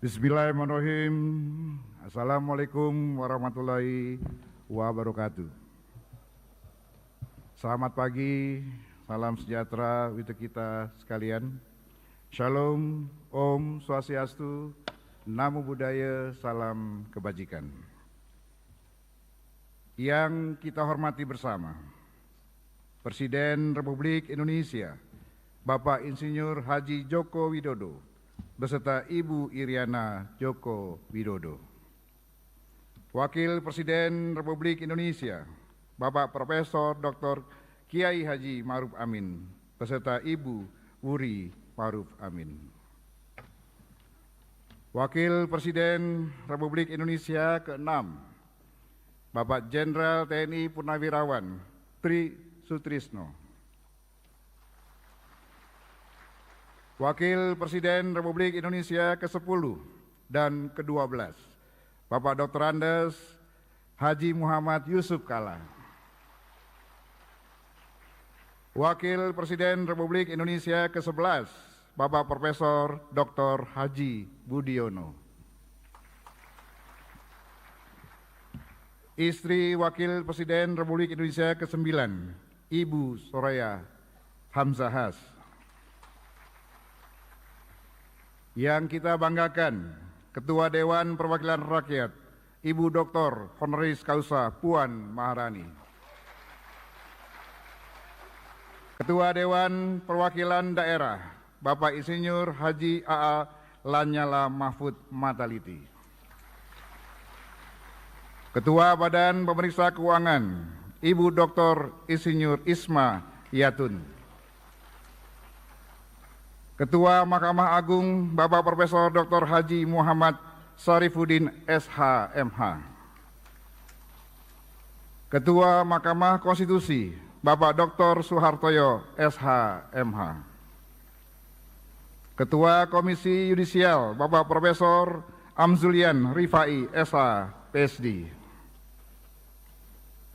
Bismillahirrahmanirrahim. Assalamualaikum warahmatullahi wabarakatuh. Selamat pagi, salam sejahtera untuk kita sekalian. Shalom, Om Swastiastu, Namo Buddhaya, salam kebajikan. Yang kita hormati bersama, Presiden Republik Indonesia, Bapak Insinyur Haji Joko Widodo, beserta Ibu Iriana Joko Widodo. Wakil Presiden Republik Indonesia, Bapak Profesor Dr. Kiai Haji Ma'ruf Amin, beserta Ibu Wuri Ma'ruf Amin. Wakil Presiden Republik Indonesia ke-6, Bapak Jenderal TNI Purnawirawan Tri Sutrisno. Wakil Presiden Republik Indonesia ke-10 dan ke-12, Bapak Dr. Andes Haji Muhammad Yusuf Kalla. Wakil Presiden Republik Indonesia ke-11, Bapak Profesor Dr. Haji Budiono. Istri Wakil Presiden Republik Indonesia ke-9, Ibu Soraya Hamzahas. Yang kita banggakan, Ketua Dewan Perwakilan Rakyat, Ibu Dr. Honoris Causa Puan Maharani. Ketua Dewan Perwakilan Daerah, Bapak Insinyur Haji A.A. Lanyala Mahfud Mataliti. Ketua Badan Pemeriksa Keuangan, Ibu Dr. Insinyur Isma Yatun. Ketua Mahkamah Agung, Bapak Profesor Dr. Haji Muhammad Syarifuddin SH.MH. Ketua Mahkamah Konstitusi, Bapak Dr. Suhartoyo SH.MH. Ketua Komisi Yudisial, Bapak Profesor Amzulian Rifai SH.PhD.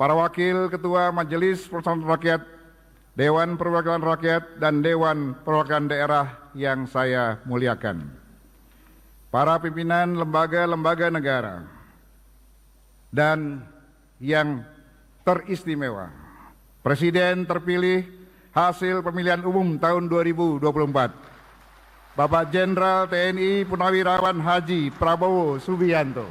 Para Wakil Ketua Majelis Permusyawaratan Rakyat, Dewan Perwakilan Rakyat dan Dewan Perwakilan Daerah yang saya muliakan, para pimpinan lembaga-lembaga negara, dan yang teristimewa, Presiden terpilih hasil pemilihan umum tahun 2024, Bapak Jenderal TNI Purnawirawan Haji Prabowo Subianto.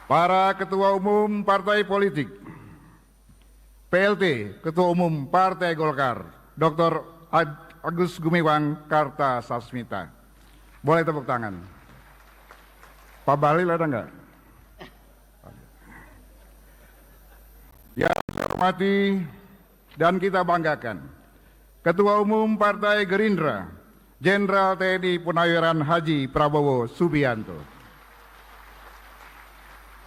Para Ketua Umum Partai Politik, PLT Ketua Umum Partai Golkar, Dr. Agus Gumiwang Kartasasmita. Boleh tepuk tangan. Pak Bahlil ada enggak? Yang saya hormati dan kita banggakan, Ketua Umum Partai Gerindra, Jenderal TNI Purnawirawan Haji Prabowo Subianto.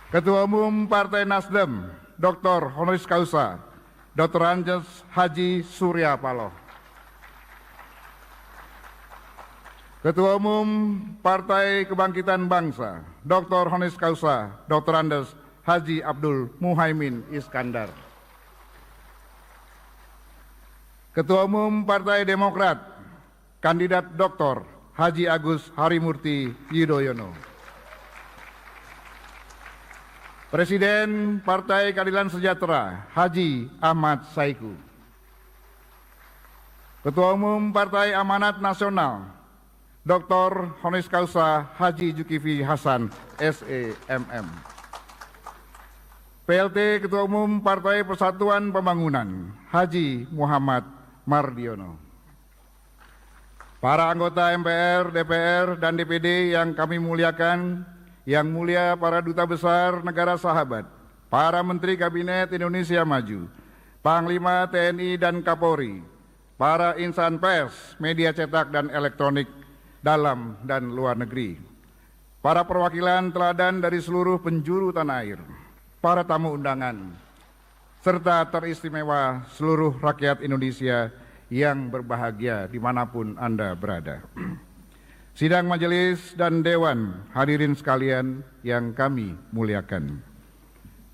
Ketua Umum Partai Nasdem, Dr. Honoris Causa, Dr. Andes Haji Surya Paloh. Ketua Umum Partai Kebangkitan Bangsa, Dr. Honoris Causa, Dr. Andes Haji Abdul Muhaimin Iskandar. Ketua Umum Partai Demokrat, Kandidat Dr. Haji Agus Harimurti Yudhoyono. Presiden Partai Keadilan Sejahtera, Haji Ahmad Saiku. Ketua Umum Partai Amanat Nasional, Dr. Honoris Causa Haji Zulkifli Hasan, SEMM. PLT Ketua Umum Partai Persatuan Pembangunan, Haji Muhammad Mardiono. Para anggota MPR, DPR, dan DPD yang kami muliakan, yang mulia para duta besar negara sahabat, para Menteri Kabinet Indonesia Maju, Panglima TNI dan Kapolri, para insan pers, media cetak dan elektronik, dalam dan luar negeri, para perwakilan teladan dari seluruh penjuru tanah air, para tamu undangan, serta teristimewa seluruh rakyat Indonesia yang berbahagia dimanapun Anda berada. Sidang majelis dan dewan, hadirin sekalian yang kami muliakan.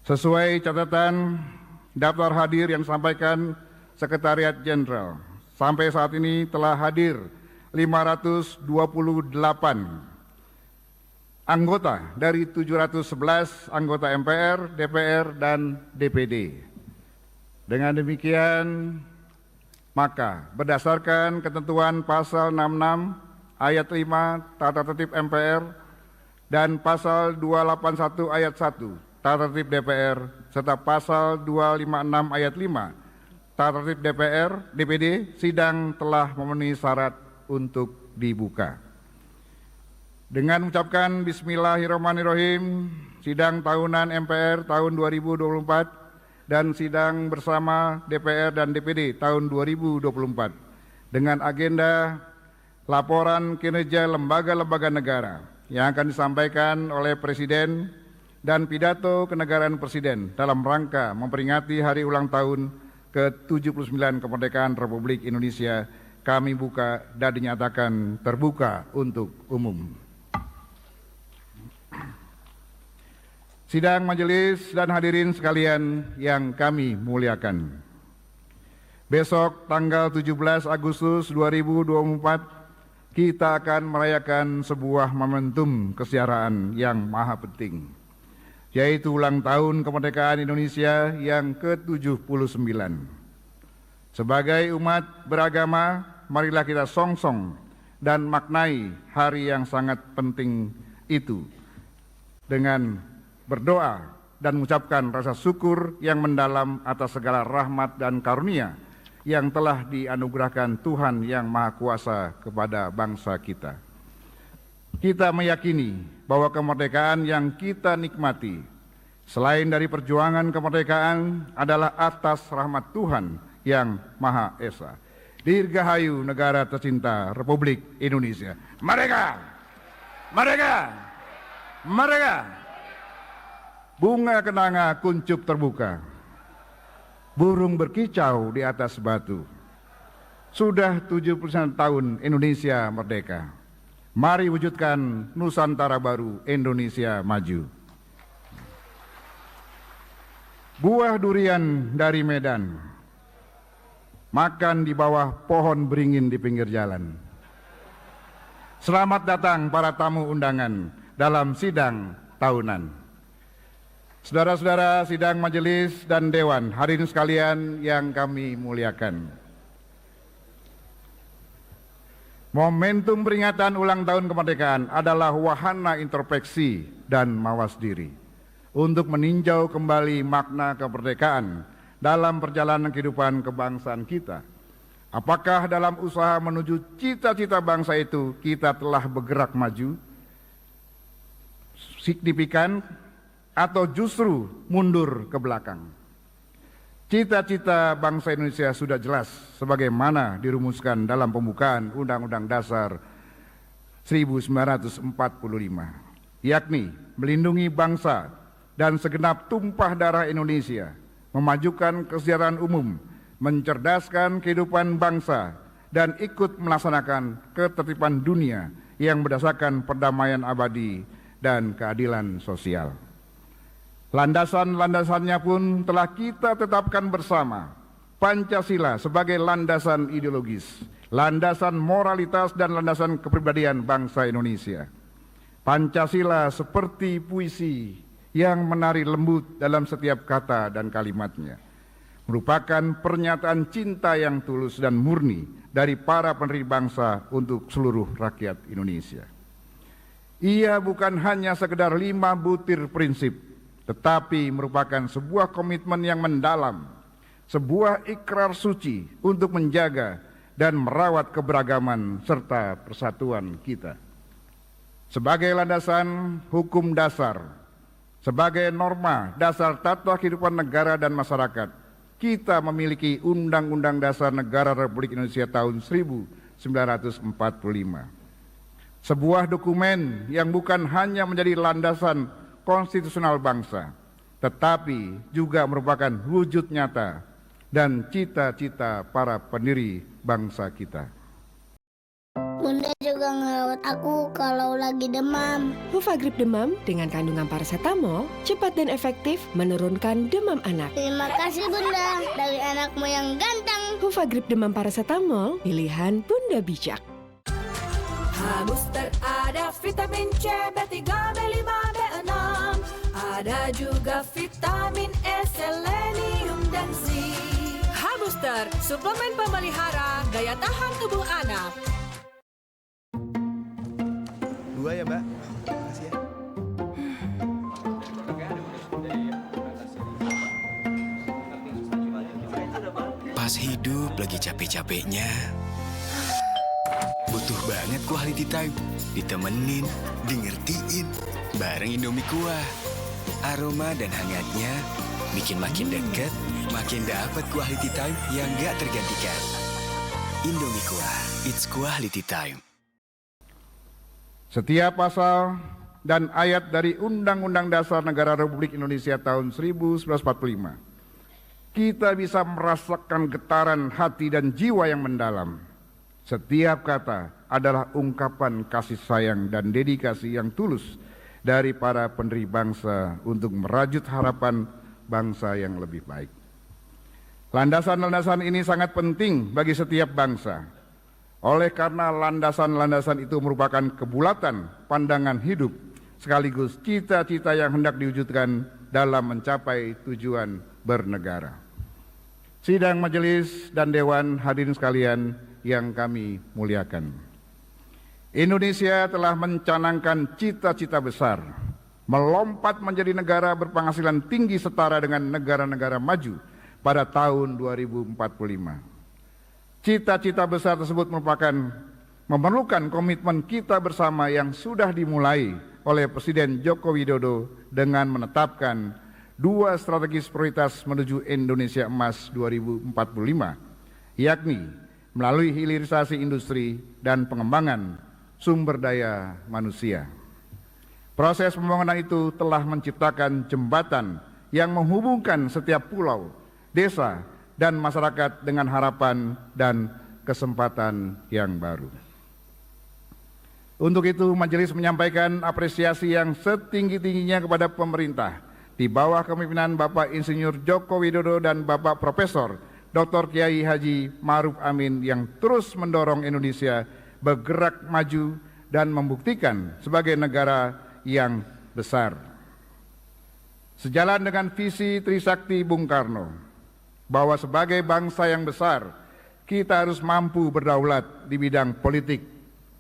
Sesuai catatan daftar hadir yang disampaikan Sekretariat Jenderal, sampai saat ini telah hadir 528 anggota dari 711 anggota MPR, DPR, dan DPD. Dengan demikian, maka berdasarkan ketentuan pasal 66 ayat 5 Tata Tertib MPR dan pasal 281 ayat 1 Tata Tertib DPR serta pasal 256 ayat 5 Tata Tertib DPD, sidang telah memenuhi syarat untuk dibuka. Dengan mengucapkan Bismillahirrahmanirrahim, sidang tahunan MPR tahun 2024 dan sidang bersama DPR dan DPD tahun 2024 dengan agenda laporan kinerja lembaga-lembaga negara yang akan disampaikan oleh Presiden dan pidato kenegaraan Presiden dalam rangka memperingati hari ulang tahun ke-79 kemerdekaan Republik Indonesia kami buka dan dinyatakan terbuka untuk umum. Sidang majelis dan hadirin sekalian yang kami muliakan. Besok tanggal 17 Agustus 2024 kita akan merayakan sebuah momentum kesejaraan yang maha penting, yaitu ulang tahun kemerdekaan Indonesia yang ke-79. Sebagai umat beragama, marilah kita songsong dan maknai hari yang sangat penting itu dengan berdoa dan mengucapkan rasa syukur yang mendalam atas segala rahmat dan karunia yang telah dianugerahkan Tuhan yang Maha Kuasa kepada bangsa kita. Kita meyakini bahwa kemerdekaan yang kita nikmati selain dari perjuangan kemerdekaan adalah atas rahmat Tuhan yang Maha Esa. Dirgahayu negara tercinta Republik Indonesia. Merdeka! Merdeka! Merdeka! Bunga kenanga kuncup terbuka, burung berkicau di atas batu. Sudah 70 tahun Indonesia merdeka. Mari wujudkan Nusantara baru, Indonesia maju. Buah durian dari Medan, makan di bawah pohon beringin di pinggir jalan. Selamat datang para tamu undangan dalam sidang tahunan. Saudara-saudara sidang majelis dan dewan, hadirin sekalian yang kami muliakan. Momentum peringatan ulang tahun kemerdekaan adalah wahana introspeksi dan mawas diri untuk meninjau kembali makna kemerdekaan dalam perjalanan kehidupan kebangsaan kita. Apakah dalam usaha menuju cita-cita bangsa itu kita telah bergerak maju signifikan atau justru mundur ke belakang? Cita-cita bangsa Indonesia sudah jelas sebagaimana dirumuskan dalam pembukaan Undang-Undang Dasar 1945, yakni melindungi bangsa dan segenap tumpah darah Indonesia, memajukan kesejahteraan umum, mencerdaskan kehidupan bangsa, dan ikut melaksanakan ketertiban dunia yang berdasarkan perdamaian abadi dan keadilan sosial. Landasan-landasannya pun telah kita tetapkan bersama. Pancasila sebagai landasan ideologis, landasan moralitas dan landasan kepribadian bangsa Indonesia. Pancasila seperti puisi yang menari lembut dalam setiap kata dan kalimatnya, merupakan pernyataan cinta yang tulus dan murni dari para pendiri bangsa untuk seluruh rakyat Indonesia. Ia bukan hanya sekedar 5 butir prinsip, tetapi merupakan sebuah komitmen yang mendalam, sebuah ikrar suci untuk menjaga dan merawat keberagaman serta persatuan kita. Sebagai landasan hukum dasar, sebagai norma dasar tata kehidupan negara dan masyarakat, kita memiliki Undang-Undang Dasar Negara Republik Indonesia tahun 1945. Sebuah dokumen yang bukan hanya menjadi landasan konstitusional bangsa, tetapi juga merupakan wujud nyata dan cita-cita para pendiri bangsa kita. Bunda juga ngerawat aku kalau lagi demam. Hufagrip demam dengan kandungan paracetamol cepat dan efektif menurunkan demam anak. Terima kasih Bunda, dari anakmu yang ganteng. Hufagrip demam parasetamol, pilihan Bunda Bijak. Booster ada vitamin C, B3, B5, B6. Ada juga vitamin E, selenium, dan zinc. Booster, suplemen pemelihara daya tahan tubuh anak. 2 ya, Mbak. Makasih ya. Pas hidup lagi capek-capeknya, butuh banget quality time. Ditemenin, dingertiin, bareng Indomie Kuah. Aroma dan hangatnya bikin makin deket, makin dapat quality time yang gak tergantikan. Indomie Kuah, it's quality time. Setiap pasal dan ayat dari Undang-Undang Dasar Negara Republik Indonesia tahun 1945 kita bisa merasakan getaran hati dan jiwa yang mendalam. Setiap kata adalah ungkapan kasih sayang dan dedikasi yang tulus dari para pendiri bangsa untuk merajut harapan bangsa yang lebih baik. Landasan-landasan ini sangat penting bagi setiap bangsa. Oleh karena landasan-landasan itu merupakan kebulatan pandangan hidup sekaligus cita-cita yang hendak diwujudkan dalam mencapai tujuan bernegara. Sidang majelis dan dewan hadirin sekalian yang kami muliakan. Indonesia telah mencanangkan cita-cita besar, melompat menjadi negara berpenghasilan tinggi setara dengan negara-negara maju pada tahun 2045. Cita-cita besar tersebut memerlukan komitmen kita bersama yang sudah dimulai oleh Presiden Joko Widodo dengan menetapkan 2 strategis prioritas menuju Indonesia Emas 2045, yakni melalui hilirisasi industri dan pengembangan sumber daya manusia. Proses pembangunan itu telah menciptakan jembatan yang menghubungkan setiap pulau, desa, dan masyarakat dengan harapan dan kesempatan yang baru. Untuk itu, majelis menyampaikan apresiasi yang setinggi-tingginya kepada pemerintah di bawah kepemimpinan Bapak Insinyur Joko Widodo dan Bapak Profesor Dr. Kiai Haji Ma'ruf Amin yang terus mendorong Indonesia bergerak maju dan membuktikan sebagai negara yang besar. Sejalan dengan visi Trisakti Bung Karno, bahwa sebagai bangsa yang besar, kita harus mampu berdaulat di bidang politik,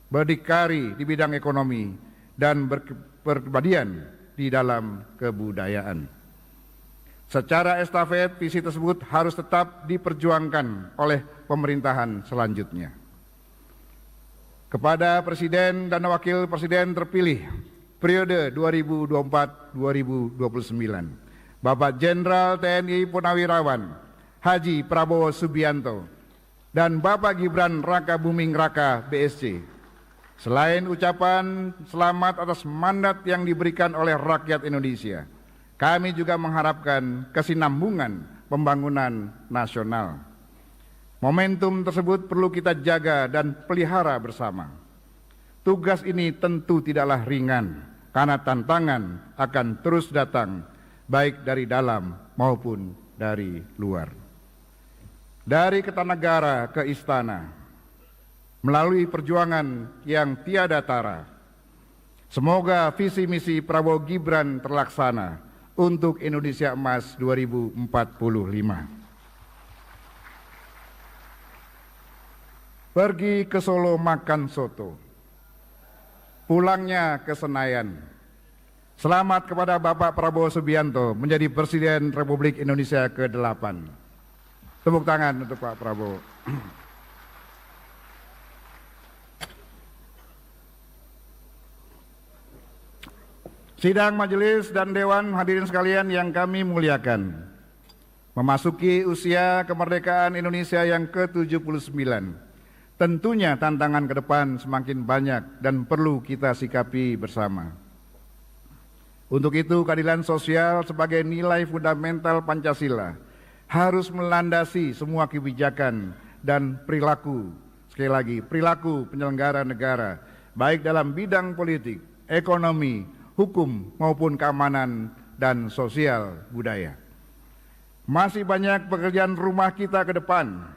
berdikari di bidang ekonomi, dan berkepribadian di dalam kebudayaan. Secara estafet, visi tersebut harus tetap diperjuangkan oleh pemerintahan selanjutnya. Kepada Presiden dan Wakil Presiden terpilih periode 2024-2029, Bapak Jenderal TNI Purnawirawan Haji Prabowo Subianto dan Bapak Gibran Rakabuming Raka BSC, selain ucapan selamat atas mandat yang diberikan oleh rakyat Indonesia, kami juga mengharapkan kesinambungan pembangunan nasional. Momentum tersebut perlu kita jaga dan pelihara bersama. Tugas ini tentu tidaklah ringan, karena tantangan akan terus datang, baik dari dalam maupun dari luar. Dari Kertanegara ke Istana, melalui perjuangan yang tiada tara, semoga visi misi Prabowo Gibran terlaksana untuk Indonesia Emas 2045. Pergi ke Solo makan soto, pulangnya ke Senayan. Selamat kepada Bapak Prabowo Subianto menjadi Presiden Republik Indonesia ke-8. Tepuk tangan untuk Pak Prabowo. Sidang majelis dan dewan hadirin sekalian yang kami muliakan, memasuki usia kemerdekaan Indonesia yang ke-79, tentunya tantangan ke depan semakin banyak dan perlu kita sikapi bersama. Untuk itu, keadilan sosial sebagai nilai fundamental Pancasila harus melandasi semua kebijakan dan perilaku, sekali lagi, perilaku penyelenggara negara, baik dalam bidang politik, ekonomi, hukum maupun keamanan dan sosial budaya. Masih banyak pekerjaan rumah kita ke depan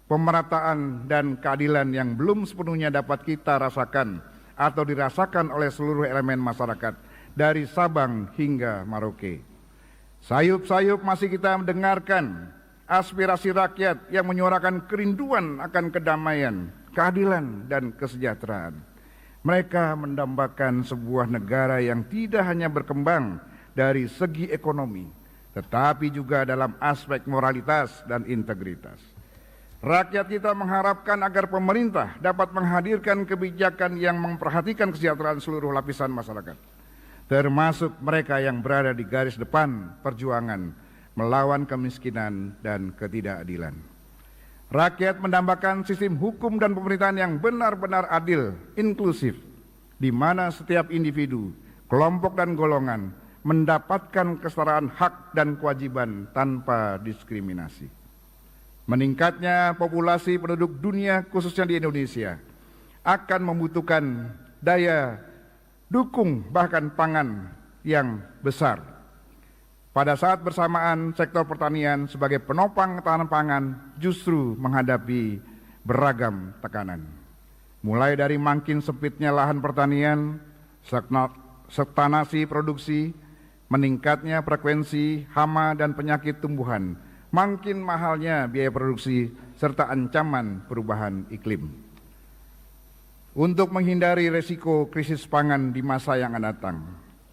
pemerataan dan keadilan yang belum sepenuhnya dapat kita rasakan atau dirasakan oleh seluruh elemen masyarakat dari Sabang hingga Merauke. Sayup-sayup masih kita mendengarkan aspirasi rakyat yang menyuarakan kerinduan akan kedamaian, keadilan, dan kesejahteraan. Mereka mendambakan sebuah negara yang tidak hanya berkembang dari segi ekonomi, tetapi juga dalam aspek moralitas dan integritas. Rakyat kita mengharapkan agar pemerintah dapat menghadirkan kebijakan yang memperhatikan kesejahteraan seluruh lapisan masyarakat, termasuk mereka yang berada di garis depan perjuangan melawan kemiskinan dan ketidakadilan. Rakyat mendambakan sistem hukum dan pemerintahan yang benar-benar adil, inklusif, di mana setiap individu, kelompok dan golongan mendapatkan kesetaraan hak dan kewajiban tanpa diskriminasi. Meningkatnya populasi penduduk dunia khususnya di Indonesia akan membutuhkan daya dukung bahkan pangan yang besar. Pada saat bersamaan sektor pertanian sebagai penopang ketahanan pangan justru menghadapi beragam tekanan. Mulai dari makin sempitnya lahan pertanian, stagnasi produksi, meningkatnya frekuensi hama dan penyakit tumbuhan, makin mahalnya biaya produksi, serta ancaman perubahan iklim. Untuk menghindari resiko krisis pangan di masa yang akan datang,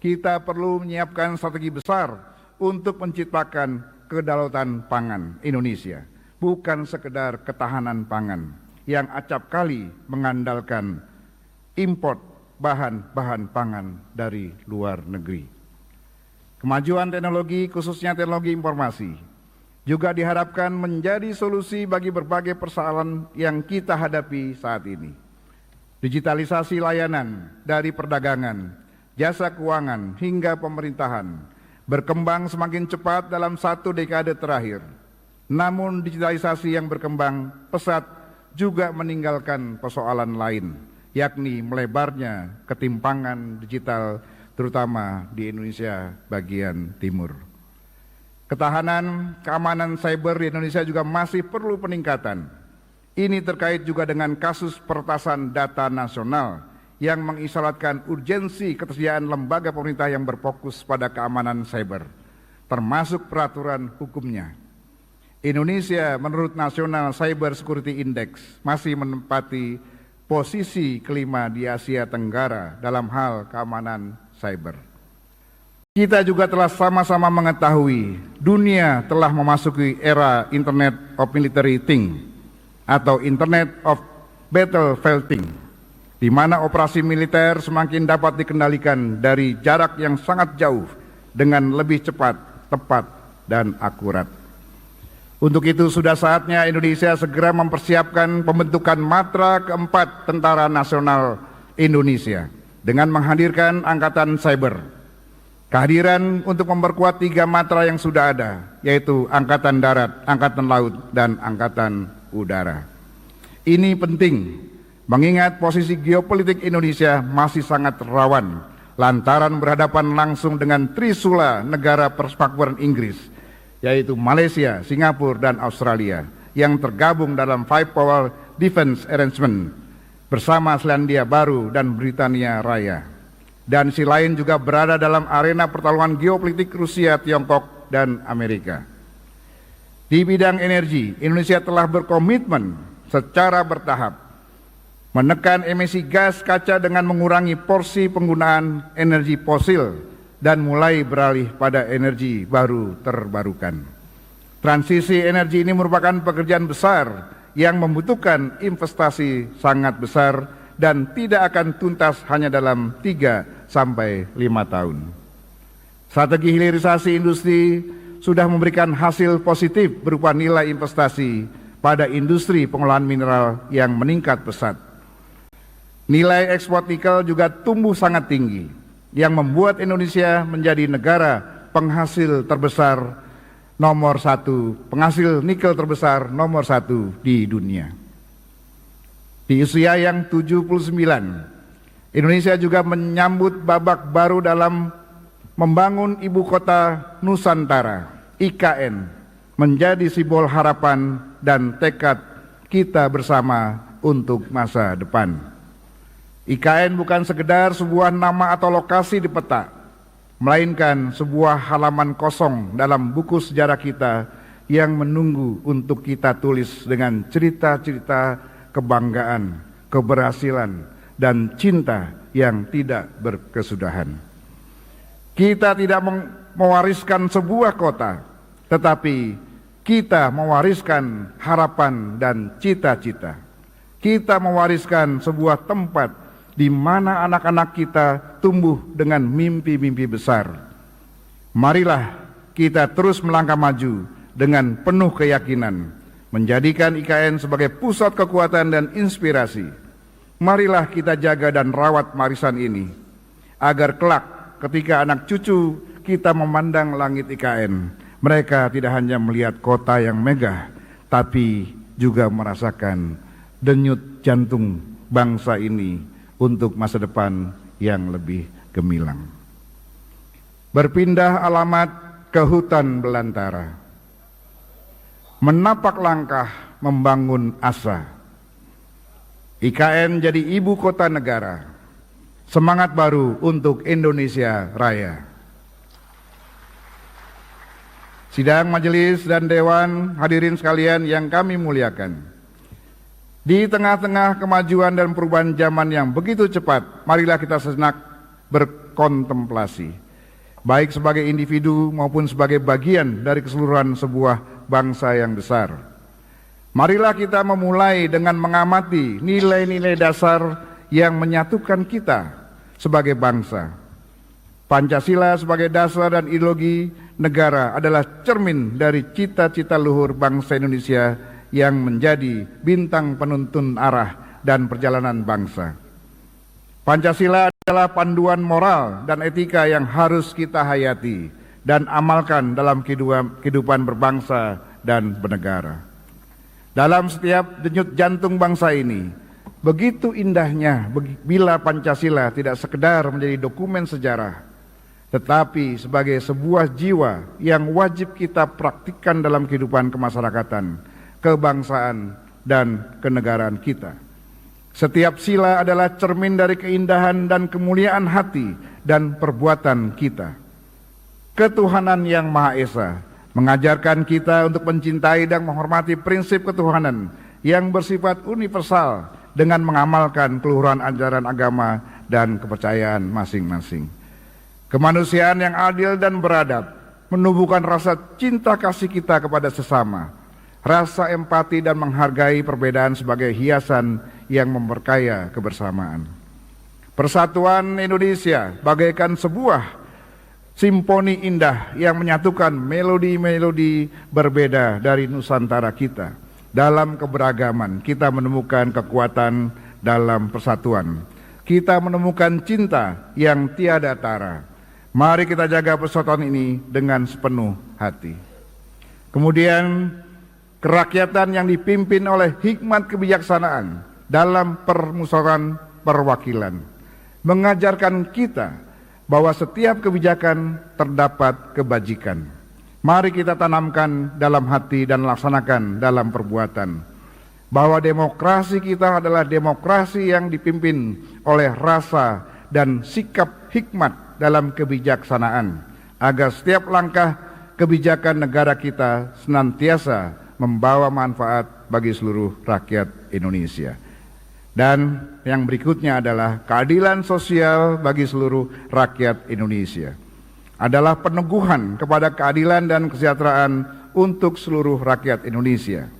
kita perlu menyiapkan strategi besar untuk menciptakan kedaulatan pangan Indonesia, bukan sekedar ketahanan pangan yang acap kali mengandalkan import bahan-bahan pangan dari luar negeri. Kemajuan teknologi, khususnya teknologi informasi, juga diharapkan menjadi solusi bagi berbagai persoalan yang kita hadapi saat ini. Digitalisasi layanan dari perdagangan, jasa keuangan hingga pemerintahan berkembang semakin cepat dalam 1 dekade terakhir. Namun digitalisasi yang berkembang pesat juga meninggalkan persoalan lain, yakni melebarnya ketimpangan digital terutama di Indonesia bagian timur. Ketahanan keamanan cyber di Indonesia juga masih perlu peningkatan. Ini terkait juga dengan kasus peretasan data nasional yang mengisyaratkan urgensi ketersediaan lembaga pemerintah yang berfokus pada keamanan cyber, termasuk peraturan hukumnya. Indonesia menurut National Cyber Security Index masih menempati posisi kelima di Asia Tenggara dalam hal keamanan cyber. Kita juga telah sama-sama mengetahui dunia telah memasuki era Internet of Military Things atau Internet of Battlefield, di mana operasi militer semakin dapat dikendalikan dari jarak yang sangat jauh dengan lebih cepat, tepat, dan akurat. Untuk itu sudah saatnya Indonesia segera mempersiapkan pembentukan matra keempat Tentara Nasional Indonesia dengan menghadirkan Angkatan Cyber. Kehadiran untuk memperkuat 3 matra yang sudah ada, yaitu Angkatan Darat, Angkatan Laut, dan Angkatan Udara. Ini penting, mengingat posisi geopolitik Indonesia masih sangat rawan, lantaran berhadapan langsung dengan trisula negara persemakmuran Inggris, yaitu Malaysia, Singapura, dan Australia, yang tergabung dalam Five Power Defense Arrangement bersama Selandia Baru dan Britania Raya. Dan si lain juga berada dalam arena pertarungan geopolitik Rusia, Tiongkok, dan Amerika. Di bidang energi, Indonesia telah berkomitmen secara bertahap menekan emisi gas kaca dengan mengurangi porsi penggunaan energi fosil dan mulai beralih pada energi baru terbarukan. Transisi energi ini merupakan pekerjaan besar yang membutuhkan investasi sangat besar dan tidak akan tuntas hanya dalam 3 sampai 5 tahun. Strategi hilirisasi industri sudah memberikan hasil positif berupa nilai investasi pada industri pengolahan mineral yang meningkat pesat. Nilai ekspor nikel juga tumbuh sangat tinggi, yang membuat Indonesia menjadi negara penghasil terbesar nomor 1, penghasil nikel terbesar nomor 1 di dunia. Di usia yang 79, Indonesia juga menyambut babak baru dalam membangun Ibu Kota Nusantara, IKN, menjadi simbol harapan dan tekad kita bersama untuk masa depan. IKN bukan sekedar sebuah nama atau lokasi di peta, melainkan sebuah halaman kosong dalam buku sejarah kita yang menunggu untuk kita tulis dengan cerita-cerita kebanggaan, keberhasilan, dan cinta yang tidak berkesudahan. Kita tidak mewariskan sebuah kota, tetapi kita mewariskan harapan dan cita-cita. Kita mewariskan sebuah tempat di mana anak-anak kita tumbuh dengan mimpi-mimpi besar. Marilah kita terus melangkah maju dengan penuh keyakinan, menjadikan IKN sebagai pusat kekuatan dan inspirasi. Marilah kita jaga dan rawat warisan ini, agar kelak ketika anak cucu kita memandang langit IKN, mereka tidak hanya melihat kota yang megah, tapi juga merasakan denyut jantung bangsa ini untuk masa depan yang lebih gemilang. Berpindah alamat ke hutan belantara, menapak langkah membangun asa. IKN jadi ibu kota negara, semangat baru untuk Indonesia Raya. Sidang majelis dan dewan, hadirin sekalian yang kami muliakan. Di tengah-tengah kemajuan dan perubahan zaman yang begitu cepat, marilah kita sejenak berkontemplasi, baik sebagai individu maupun sebagai bagian dari keseluruhan sebuah bangsa yang besar. Marilah kita memulai dengan mengamati nilai-nilai dasar yang menyatukan kita sebagai bangsa. Pancasila sebagai dasar dan ideologi negara adalah cermin dari cita-cita luhur bangsa Indonesia yang menjadi bintang penuntun arah dan perjalanan bangsa. Pancasila adalah panduan moral dan etika yang harus kita hayati dan amalkan dalam kehidupan berbangsa dan bernegara. Dalam setiap denyut jantung bangsa ini, begitu indahnya bila Pancasila tidak sekedar menjadi dokumen sejarah, tetapi sebagai sebuah jiwa yang wajib kita praktikkan dalam kehidupan kemasyarakatan, kebangsaan, dan kenegaraan kita. Setiap sila adalah cermin dari keindahan dan kemuliaan hati dan perbuatan kita. Ketuhanan yang Maha Esa mengajarkan kita untuk mencintai dan menghormati prinsip ketuhanan yang bersifat universal dengan mengamalkan keluhuran ajaran agama dan kepercayaan masing-masing. Kemanusiaan yang adil dan beradab menumbuhkan rasa cinta kasih kita kepada sesama, rasa empati dan menghargai perbedaan sebagai hiasan yang memperkaya kebersamaan. Persatuan Indonesia bagaikan sebuah simfoni indah yang menyatukan melodi-melodi berbeda dari Nusantara kita. Dalam keberagaman kita menemukan kekuatan dalam persatuan. Kita menemukan cinta yang tiada tara. Mari kita jaga persatuan ini dengan sepenuh hati. Kemudian kerakyatan yang dipimpin oleh hikmat kebijaksanaan dalam permusyawaratan perwakilan mengajarkan kita bahwa setiap kebijakan terdapat kebajikan. Mari kita tanamkan dalam hati dan laksanakan dalam perbuatan bahwa demokrasi kita adalah demokrasi yang dipimpin oleh rasa dan sikap hikmat dalam kebijaksanaan, agar setiap langkah kebijakan negara kita senantiasa membawa manfaat bagi seluruh rakyat Indonesia. Dan yang berikutnya adalah keadilan sosial bagi seluruh rakyat Indonesia. Adalah peneguhan kepada keadilan dan kesejahteraan untuk seluruh rakyat Indonesia.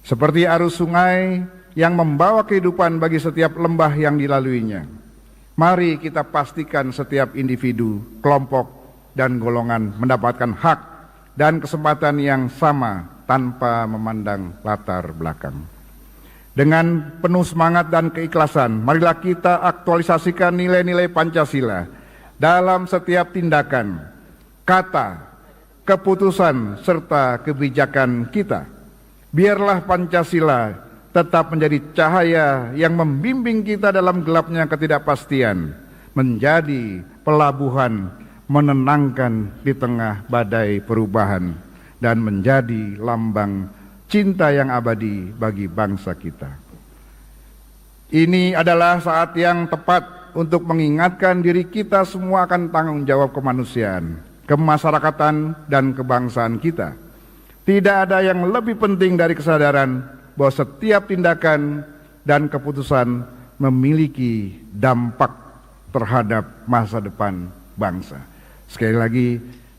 Seperti arus sungai yang membawa kehidupan bagi setiap lembah yang dilaluinya. Mari kita pastikan setiap individu, kelompok, dan golongan mendapatkan hak dan kesempatan yang sama tanpa memandang latar belakang. Dengan penuh semangat dan keikhlasan, marilah kita aktualisasikan nilai-nilai Pancasila dalam setiap tindakan, kata, keputusan, serta kebijakan kita. Biarlah Pancasila tetap menjadi cahaya yang membimbing kita dalam gelapnya ketidakpastian, menjadi pelabuhan menenangkan di tengah badai perubahan, dan menjadi lambang cinta yang abadi bagi bangsa kita. Ini adalah saat yang tepat untuk mengingatkan diri kita semua akan tanggung jawab kemanusiaan, kemasyarakatan, dan kebangsaan kita. Tidak ada yang lebih penting dari kesadaran bahwa setiap tindakan dan keputusan memiliki dampak terhadap masa depan bangsa. Sekali lagi,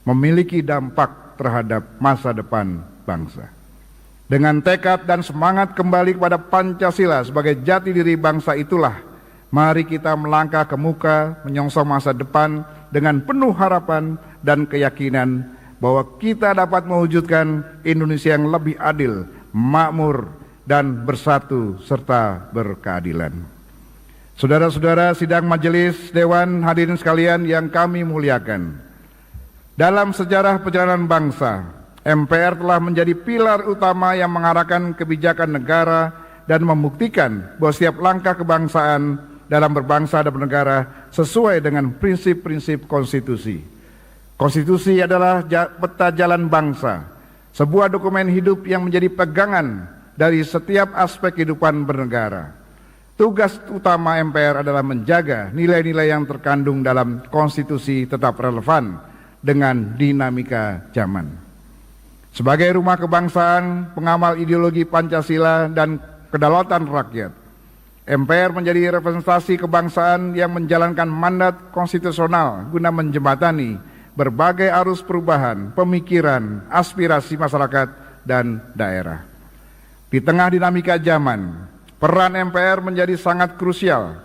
memiliki dampak terhadap masa depan bangsa. Dengan tekad dan semangat kembali kepada Pancasila sebagai jati diri bangsa itulah, mari kita melangkah ke muka menyongsong masa depan dengan penuh harapan dan keyakinan bahwa kita dapat mewujudkan Indonesia yang lebih adil, makmur, dan bersatu serta berkeadilan. Saudara-saudara sidang majelis dewan, hadirin sekalian yang kami muliakan. Dalam sejarah perjalanan bangsa, MPR telah menjadi pilar utama yang mengarahkan kebijakan negara dan membuktikan bahwa setiap langkah kebangsaan dalam berbangsa dan bernegara sesuai dengan prinsip-prinsip konstitusi. Konstitusi adalah peta jalan bangsa, sebuah dokumen hidup yang menjadi pegangan dari setiap aspek kehidupan bernegara. Tugas utama MPR adalah menjaga nilai-nilai yang terkandung dalam konstitusi tetap relevan dengan dinamika zaman. Sebagai rumah kebangsaan, pengamal ideologi Pancasila dan kedaulatan rakyat, MPR menjadi representasi kebangsaan yang menjalankan mandat konstitusional guna menjembatani berbagai arus perubahan, pemikiran, aspirasi masyarakat dan daerah. Di tengah dinamika zaman, peran MPR menjadi sangat krusial.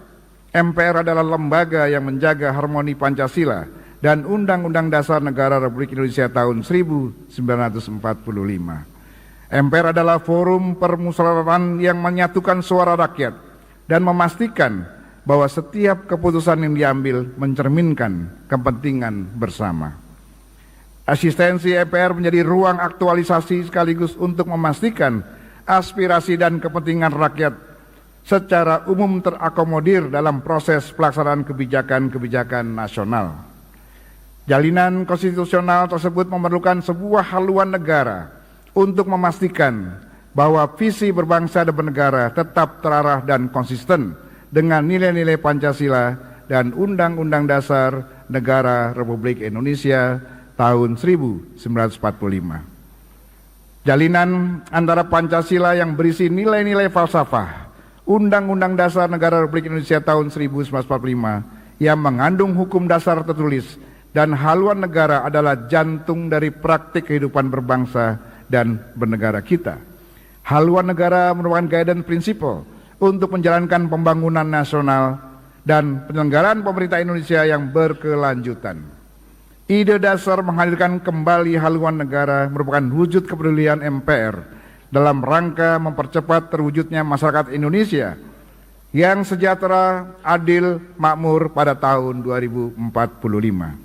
MPR adalah lembaga yang menjaga harmoni Pancasila dan Undang-Undang Dasar Negara Republik Indonesia tahun 1945. MPR adalah forum permusyawaratan yang menyatukan suara rakyat dan memastikan bahwa setiap keputusan yang diambil mencerminkan kepentingan bersama. Asistensi MPR menjadi ruang aktualisasi sekaligus untuk memastikan aspirasi dan kepentingan rakyat secara umum terakomodir dalam proses pelaksanaan kebijakan-kebijakan nasional. Jalinan konstitusional tersebut memerlukan sebuah haluan negara untuk memastikan bahwa visi berbangsa dan bernegara tetap terarah dan konsisten dengan nilai-nilai Pancasila dan Undang-Undang Dasar Negara Republik Indonesia tahun 1945. Jalinan antara Pancasila yang berisi nilai-nilai falsafah, Undang-Undang Dasar Negara Republik Indonesia tahun 1945 yang mengandung hukum dasar tertulis dan haluan negara adalah jantung dari praktik kehidupan berbangsa dan bernegara kita. Haluan negara merupakan guidance principle untuk menjalankan pembangunan nasional dan penyelenggaraan pemerintah Indonesia yang berkelanjutan. Ide dasar menghadirkan kembali haluan negara merupakan wujud kepedulian MPR dalam rangka mempercepat terwujudnya masyarakat Indonesia yang sejahtera, adil, makmur pada tahun 2045.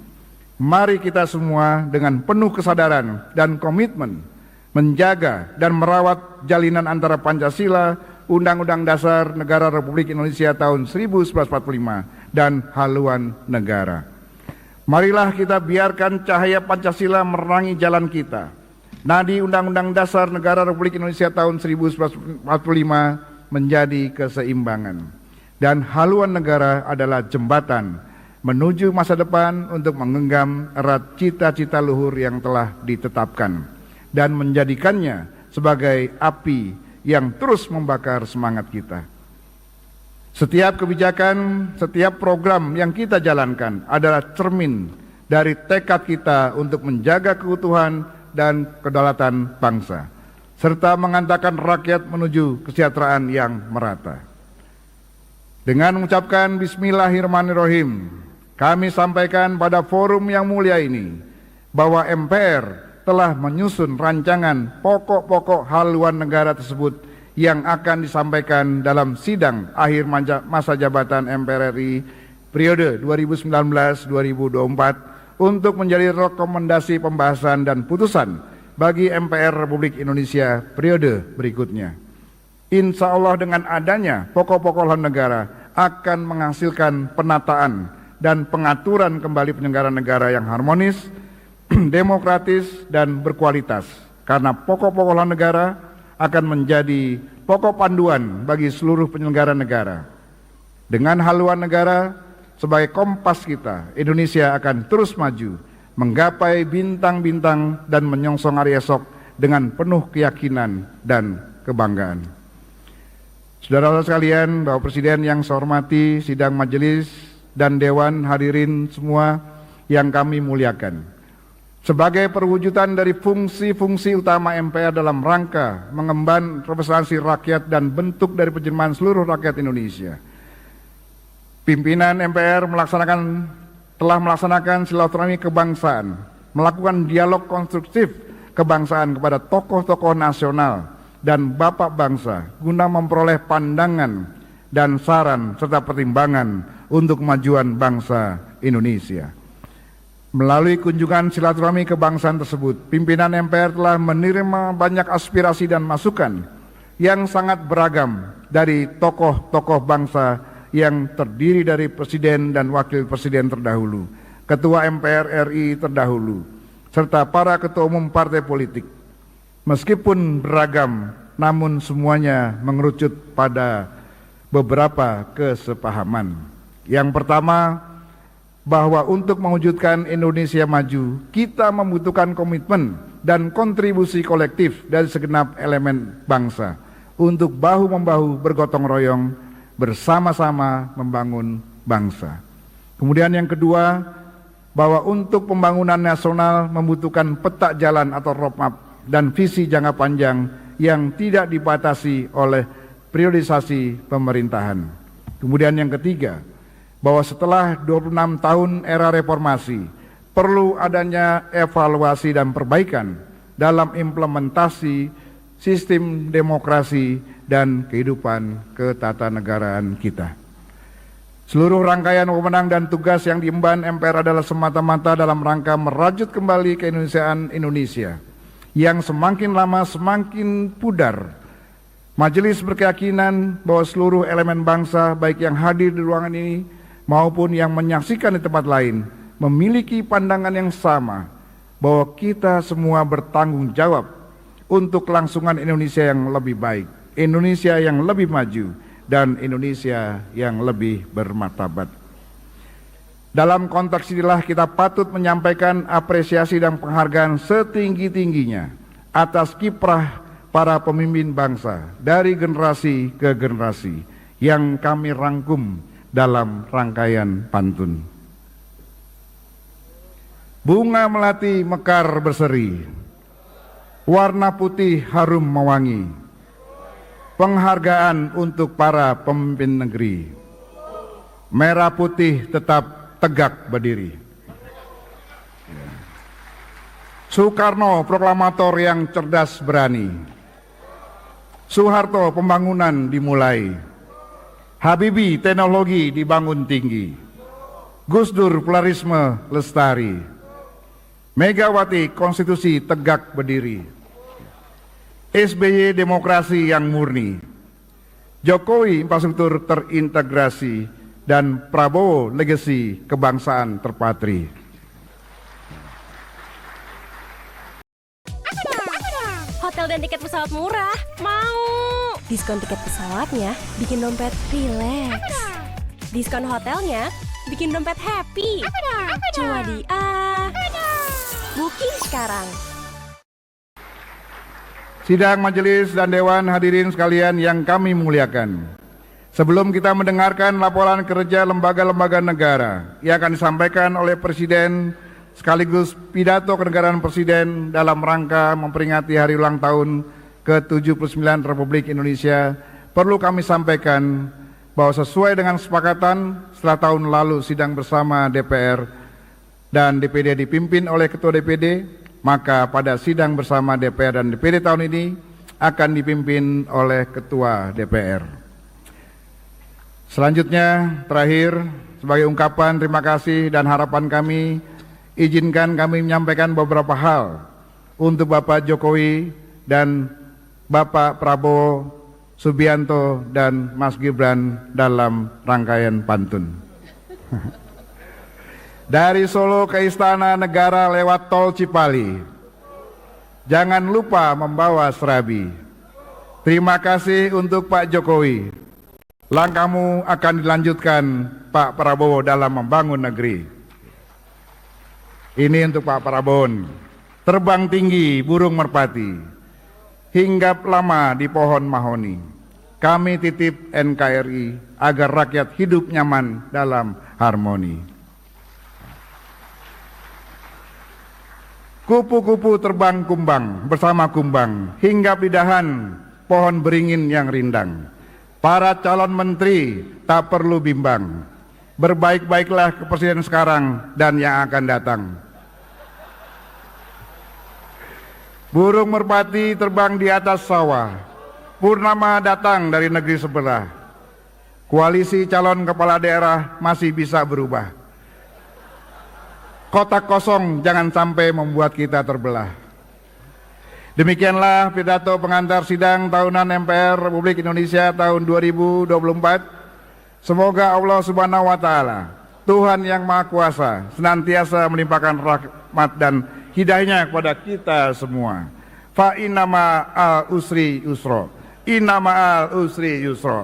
Mari kita semua dengan penuh kesadaran dan komitmen menjaga dan merawat jalinan antara Pancasila, Undang-Undang Dasar Negara Republik Indonesia tahun 1945 dan haluan negara. Marilah kita biarkan cahaya Pancasila menerangi jalan kita. Nadi Undang-Undang Dasar Negara Republik Indonesia tahun 1945 menjadi keseimbangan. Dan haluan negara adalah jembatan menuju masa depan untuk menggenggam erat cita-cita luhur yang telah ditetapkan dan menjadikannya sebagai api yang terus membakar semangat kita. Setiap kebijakan, setiap program yang kita jalankan adalah cermin dari tekad kita untuk menjaga keutuhan dan kedaulatan bangsa, serta mengantarkan rakyat menuju kesejahteraan yang merata. Dengan mengucapkan Bismillahirrahmanirrahim, kami sampaikan pada forum yang mulia ini bahwa MPR telah menyusun rancangan pokok-pokok haluan negara tersebut yang akan disampaikan dalam sidang akhir masa jabatan MPR RI periode 2019-2024 untuk menjadi rekomendasi pembahasan dan putusan bagi MPR Republik Indonesia periode berikutnya. Insya Allah dengan adanya pokok-pokok haluan negara akan menghasilkan penataan dan pengaturan kembali penyelenggaraan negara yang harmonis, demokratis, dan berkualitas. Karena pokok-pokok haluan negara akan menjadi pokok panduan bagi seluruh penyelenggara negara. Dengan haluan negara sebagai kompas kita, Indonesia akan terus maju, menggapai bintang-bintang dan menyongsong hari esok dengan penuh keyakinan dan kebanggaan. Saudara-saudara sekalian, Bapak Presiden yang saya hormati, sidang majelis dan dewan, hadirin semua yang kami muliakan. Sebagai perwujudan dari fungsi-fungsi utama MPR dalam rangka mengemban representasi rakyat dan bentuk dari penjelmaan seluruh rakyat Indonesia, pimpinan MPR telah melaksanakan silaturahmi kebangsaan, melakukan dialog konstruktif kebangsaan kepada tokoh-tokoh nasional dan bapak bangsa guna memperoleh pandangan dan saran serta pertimbangan untuk kemajuan bangsa Indonesia. Melalui kunjungan silaturahmi kebangsaan tersebut, pimpinan MPR telah menerima banyak aspirasi dan masukan yang sangat beragam dari tokoh-tokoh bangsa yang terdiri dari presiden dan wakil presiden terdahulu, ketua MPR RI terdahulu, serta para ketua umum partai politik. Meskipun beragam, namun semuanya mengerucut pada beberapa kesepahaman. Yang pertama, bahwa untuk mewujudkan Indonesia maju, kita membutuhkan komitmen dan kontribusi kolektif dari segenap elemen bangsa untuk bahu-membahu bergotong royong bersama-sama membangun bangsa. Kemudian yang kedua, bahwa untuk pembangunan nasional membutuhkan peta jalan atau roadmap dan visi jangka panjang yang tidak dibatasi oleh priorisasi pemerintahan. Kemudian yang ketiga, bahwa setelah 26 tahun era reformasi, perlu adanya evaluasi dan perbaikan dalam implementasi sistem demokrasi dan kehidupan ketatanegaraan kita. Seluruh rangkaian wewenang dan tugas yang diemban MPR adalah semata-mata dalam rangka merajut kembali keindonesiaan Indonesia yang semakin lama semakin pudar. Majelis berkeyakinan bahwa seluruh elemen bangsa, baik yang hadir di ruangan ini maupun yang menyaksikan di tempat lain, memiliki pandangan yang sama bahwa kita semua bertanggung jawab untuk kelangsungan Indonesia yang lebih baik, Indonesia yang lebih maju, dan Indonesia yang lebih bermartabat. Dalam konteks inilah kita patut menyampaikan apresiasi dan penghargaan setinggi-tingginya atas kiprah para pemimpin bangsa dari generasi ke generasi yang kami rangkum dalam rangkaian pantun. Bunga melati mekar berseri, warna putih harum mewangi, penghargaan untuk para pemimpin negeri, merah putih tetap tegak berdiri. Soekarno proklamator yang cerdas berani, Soeharto pembangunan dimulai, Habibie teknologi dibangun tinggi, Gus Dur pluralisme lestari, Megawati konstitusi tegak berdiri, SBY demokrasi yang murni, Jokowi infrastruktur terintegrasi, dan Prabowo legasi kebangsaan terpatri. Hotel dan tiket pesawat murah, mau. Diskon tiket pesawatnya bikin dompet rileks. Diskon hotelnya bikin dompet happy. Cuma di Booking sekarang. Sidang majelis dan dewan, hadirin sekalian yang kami muliakan. Sebelum kita mendengarkan laporan kerja lembaga-lembaga negara yang akan disampaikan oleh Presiden sekaligus pidato kenegaraan Presiden dalam rangka memperingati hari ulang tahun ke-79 Republik Indonesia, perlu kami sampaikan bahwa sesuai dengan kesepakatan setelah tahun lalu sidang bersama DPR dan DPD dipimpin oleh Ketua DPD, maka pada sidang bersama DPR dan DPD tahun ini akan dipimpin oleh Ketua DPR. Selanjutnya, terakhir, sebagai ungkapan terima kasih dan harapan kami, izinkan kami menyampaikan beberapa hal untuk Bapak Jokowi dan Bapak Prabowo Subianto dan Mas Gibran dalam rangkaian pantun. Dari Solo ke Istana Negara lewat tol Cipali, jangan lupa membawa serabi. Terima kasih untuk Pak Jokowi. Langkahmu akan dilanjutkan Pak Prabowo dalam membangun negeri. Ini untuk Pak Prabowo. Terbang tinggi burung merpati, hinggap lama di pohon mahoni. Kami titip NKRI agar rakyat hidup nyaman dalam harmoni. Kupu-kupu terbang kumbang bersama kumbang, hinggap di dahan pohon beringin yang rindang. Para calon menteri tak perlu bimbang, berbaik-baiklah ke presiden sekarang dan yang akan datang. Burung merpati terbang di atas sawah, purnama datang dari negeri sebelah. Koalisi calon kepala daerah masih bisa berubah. Kotak kosong jangan sampai membuat kita terbelah. Demikianlah pidato pengantar sidang tahunan MPR Republik Indonesia tahun 2024. Semoga Allah Subhanahu wa Ta'ala, Tuhan yang Maha Kuasa, senantiasa melimpahkan rahmat dan hidayahnya kepada kita semua. Fa inna ma'al usri yusra. Inna ma'al usri yusra.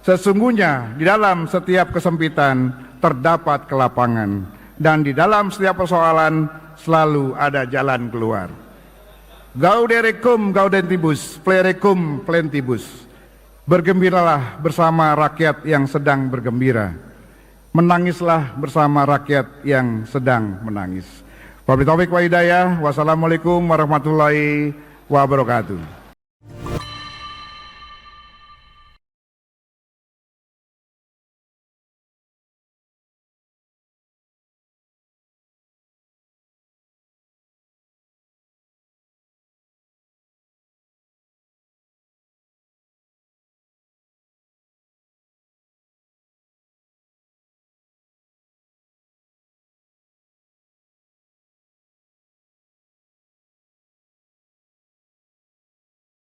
Sesungguhnya di dalam setiap kesempitan terdapat kelapangan, dan di dalam setiap persoalan selalu ada jalan keluar. Gaudere cum gaudentibus, plere cum plentibus. Bergembiralah bersama rakyat yang sedang bergembira. Menangislah bersama rakyat yang sedang menangis. Wabillahi taufiq wa hidayah. Wassalamualaikum warahmatullahi wabarakatuh.